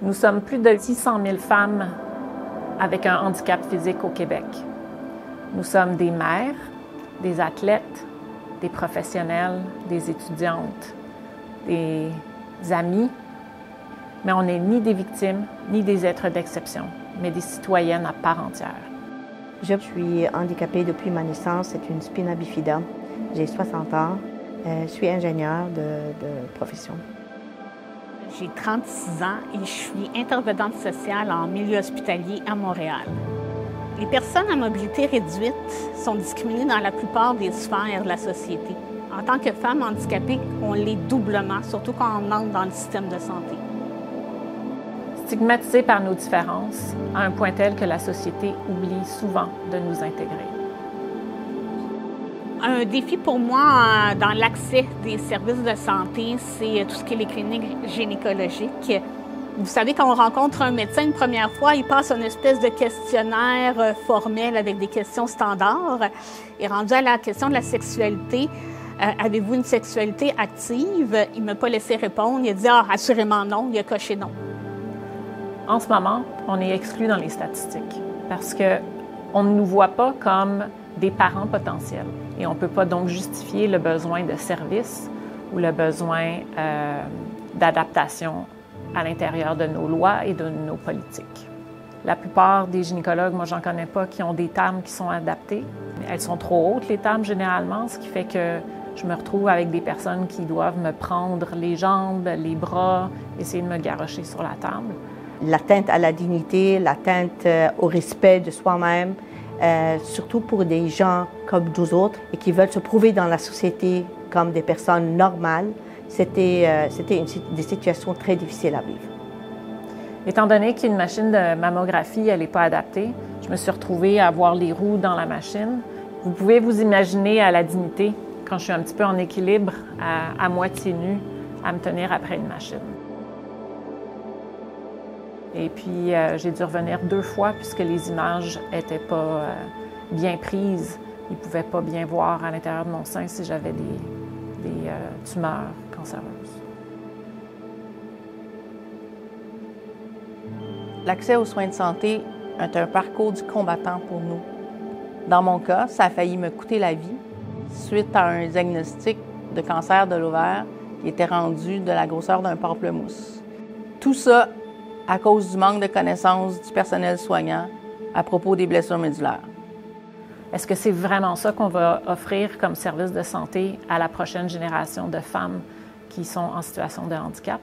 Nous sommes plus de 600 000 femmes avec un handicap physique au Québec. Nous sommes des mères, des athlètes, des professionnels, des étudiantes, des amis, mais on n'est ni des victimes, ni des êtres d'exception, mais des citoyennes à part entière. Je suis handicapée depuis ma naissance, c'est une spina bifida. J'ai 60 ans, je suis ingénieure de profession. J'ai 36 ans et je suis intervenante sociale en milieu hospitalier à Montréal. Les personnes à mobilité réduite sont discriminées dans la plupart des sphères de la société. En tant que femme handicapée, on l'est doublement, surtout quand on entre dans le système de santé. Stigmatisés par nos différences, à un point tel que la société oublie souvent de nous intégrer. Un défi pour moi dans l'accès des services de santé, c'est tout ce qui est les cliniques gynécologiques. Vous savez, quand on rencontre un médecin une première fois, il passe une espèce de questionnaire formel avec des questions standards. Et rendu à la question de la sexualité, avez-vous une sexualité active? Il ne m'a pas laissé répondre. Il a dit « Ah, assurément non », il a coché non. En ce moment, on est exclus dans les statistiques parce qu'on ne nous voit pas comme des parents potentiels. Et on ne peut pas donc justifier le besoin de services ou le besoin d'adaptation à l'intérieur de nos lois et de nos politiques. La plupart des gynécologues, moi, j'en connais pas, qui ont des tables qui sont adaptées. Elles sont trop hautes, les tables, généralement, ce qui fait que je me retrouve avec des personnes qui doivent me prendre les jambes, les bras, essayer de me garrocher sur la table. L'atteinte à la dignité, l'atteinte au respect de soi-même, surtout pour des gens comme nous autres et qui veulent se prouver dans la société comme des personnes normales, c'était des situations très difficiles à vivre. Étant donné qu'une machine de mammographie, elle n'est pas adaptée, je me suis retrouvée à avoir les roues dans la machine. Vous pouvez vous imaginer à la dignité, quand je suis un petit peu en équilibre, à moitié nue, à me tenir après une machine. Et puis, j'ai dû revenir 2 fois puisque les images n'étaient pas bien prises. Ils ne pouvaient pas bien voir à l'intérieur de mon sein si j'avais des tumeurs cancéreuses. L'accès aux soins de santé est un parcours du combattant pour nous. Dans mon cas, ça a failli me coûter la vie suite à un diagnostic de cancer de l'ovaire qui était rendu de la grosseur d'un pamplemousse. Tout ça à cause du manque de connaissances du personnel soignant à propos des blessures médulaires. Est-ce que c'est vraiment ça qu'on va offrir comme service de santé à la prochaine génération de femmes qui sont en situation de handicap?